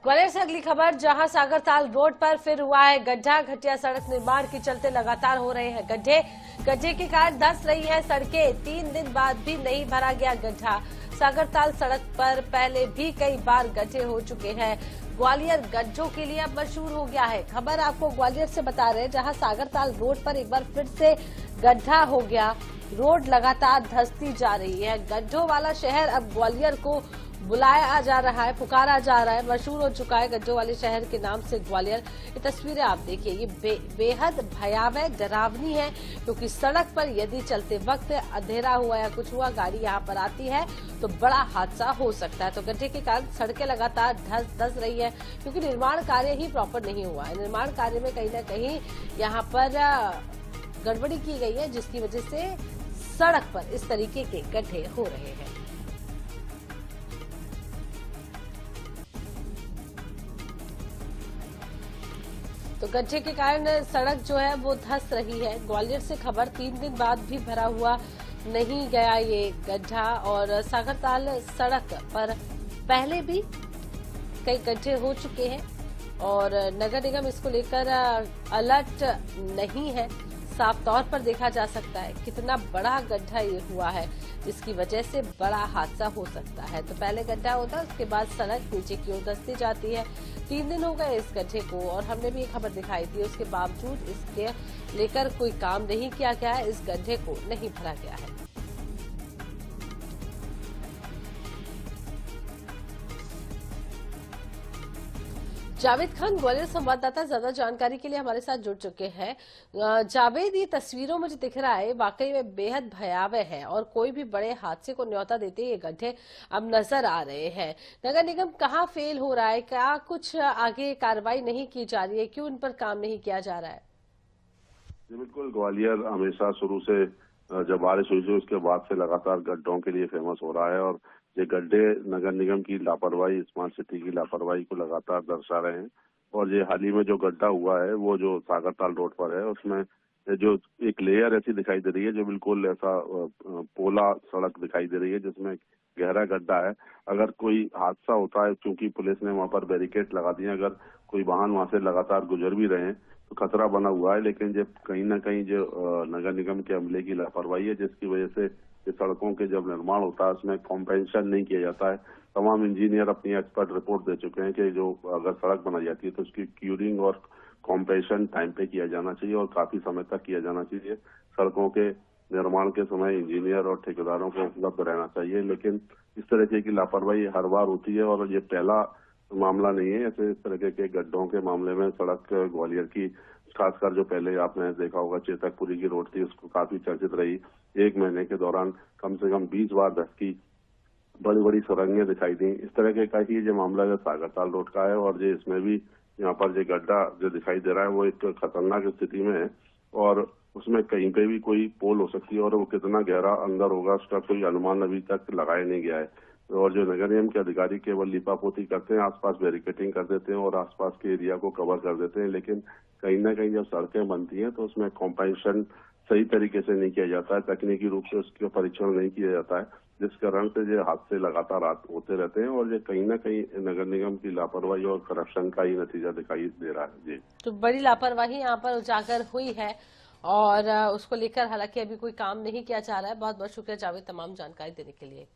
ग्वालियर से अगली खबर, जहां सागरताल रोड पर फिर हुआ है गड्ढा। घटिया सड़क निर्माण के चलते लगातार हो रहे हैं गड्ढे। गड्ढे के कारण धंस रही है सड़कें। 3 दिन बाद भी नहीं भरा गया गड्ढा। सागरताल सड़क पर पहले भी कई बार गड्ढे हो चुके हैं। ग्वालियर गड्ढों के लिए अब मशहूर हो गया है। खबर आपको ग्वालियर से बता रहे हैं, जहां सागरताल रोड पर एक बार फिर से गड्ढा हो गया। रोड लगातार धंसती जा रही है। गड्ढों वाला शहर अब ग्वालियर को बुलाया जा रहा है, पुकारा जा रहा है। मशहूर हो चुका है गड्ढों वाले शहर के नाम से ग्वालियर। ये तस्वीरें आप देखिए, ये बेहद भयावह, डरावनी है, क्योंकि सड़क पर यदि चलते वक्त अंधेरा हुआ या कुछ हुआ, गाड़ी यहाँ पर आती है तो बड़ा हादसा हो सकता है। तो गड्ढे के कारण सड़कें लगातार धंस रही है, क्योंकि निर्माण कार्य ही प्रॉपर नहीं हुआ है। निर्माण कार्य में कहीं न कहीं यहाँ पर गड़बड़ी की गई है, जिसकी वजह से सड़क पर इस तरीके के गड्ढे हो रहे हैं। तो गड्ढे के कारण सड़क जो है वो धंस रही है। ग्वालियर से खबर, 3 दिन बाद भी भरा हुआ नहीं गया ये गड्ढा। और सागरताल सड़क पर पहले भी कई गड्ढे हो चुके हैं और नगर निगम इसको लेकर अलर्ट नहीं है। साफ तौर पर देखा जा सकता है कितना बड़ा गड्ढा ये हुआ है, जिसकी वजह से बड़ा हादसा हो सकता है। तो पहले गड्ढा होता है, उसके बाद सड़क नीचे की ओर धंसती जाती है। 3 दिन हो गए इस गड्ढे को और हमने भी ये खबर दिखाई थी। उसके बावजूद इसके लेकर कोई काम नहीं किया गया है, इस गड्ढे को नहीं भरा गया है। जावेद खान, ग्वालियर संवाददाता, ज्यादा जानकारी के लिए हमारे साथ जुड़ चुके हैं। जावेद, ये तस्वीरों में जो दिख रहा है वाकई में बेहद भयावह है और कोई भी बड़े हादसे को न्योता देते ये गड्ढे अब नजर आ रहे हैं। नगर निगम कहाँ फेल हो रहा है? क्या कुछ आगे कार्रवाई नहीं की जा रही है? क्यों इन पर काम नहीं किया जा रहा है? बिल्कुल, ग्वालियर हमेशा शुरू से जब बारिश हुई थी उसके बाद से लगातार गड्ढों के लिए फेमस हो रहा है और ये गड्ढे नगर निगम की लापरवाही, स्मार्ट सिटी की लापरवाही को लगातार दर्शा रहे हैं। और ये हाल ही में जो गड्ढा हुआ है वो जो सागरताल रोड पर है, उसमें जो एक लेयर ऐसी दिखाई दे रही है जो बिल्कुल ऐसा पोला सड़क दिखाई दे रही है, जिसमें गहरा गड्ढा है। अगर कोई हादसा होता है, क्योंकि पुलिस ने वहां पर बैरिकेड लगा दिए, अगर कोई वाहन वहां से लगातार गुजर भी रहे हैं तो खतरा बना हुआ है। लेकिन जब कहीं ना कहीं जो नगर निगम के अमले की लापरवाही है, जिसकी वजह से ये सड़कों के जब निर्माण होता है उसमें कॉम्पेंसेशन नहीं किया जाता है। तमाम इंजीनियर अपनी एक्सपर्ट रिपोर्ट दे चुके हैं कि जो अगर सड़क बनाई जाती है तो उसकी क्यूरिंग और कॉम्पेंसेशन टाइम पे किया जाना चाहिए और काफी समय तक किया जाना चाहिए। सड़कों के निर्माण के समय इंजीनियर और ठेकेदारों को उपलब्ध रहना चाहिए। लेकिन इस तरीके की लापरवाही हर बार होती है और ये पहला मामला नहीं है। ऐसे इस तरह के गड्ढों के मामले में सड़क ग्वालियर की, खासकर जो पहले आपने देखा होगा चेतकपुरी की रोड थी, उसको काफी चर्चित रही। 1 महीने के दौरान कम से कम 20 बार धसकी, बड़ी बड़ी सुरंगें दिखाई दी। इस तरह का ही जो मामला जो सागरताल रोड का है और जो इसमें भी यहाँ पर जो गड्ढा जो दिखाई दे रहा है वो एक खतरनाक स्थिति में है और उसमें कहीं पे भी कोई पोल हो सकती है और वो कितना गहरा अंदर होगा उसका कोई अनुमान अभी तक लगाया नहीं गया है। और जो नगर निगम के अधिकारी केवल लिपापोती करते हैं, आसपास बैरिकेटिंग कर देते हैं और आसपास के एरिया को कवर कर देते हैं। लेकिन कहीं ना कहीं जब सड़कें बनती हैं तो उसमें कॉम्पेंसेशन सही तरीके से नहीं किया जाता है, तकनीकी रूप से उसका परीक्षण नहीं किया जाता है, जिस कारण से ये हादसे लगातार होते रहते हैं और ये कहीं ना कहीं नगर निगम की लापरवाही और करप्शन का ही नतीजा दिखाई दे रहा है। जी, तो बड़ी लापरवाही यहाँ पर उजागर हुई है और उसको लेकर हालांकि अभी कोई काम नहीं किया जा रहा है। बहुत बहुत शुक्रिया जावेद, तमाम जानकारी देने के लिए।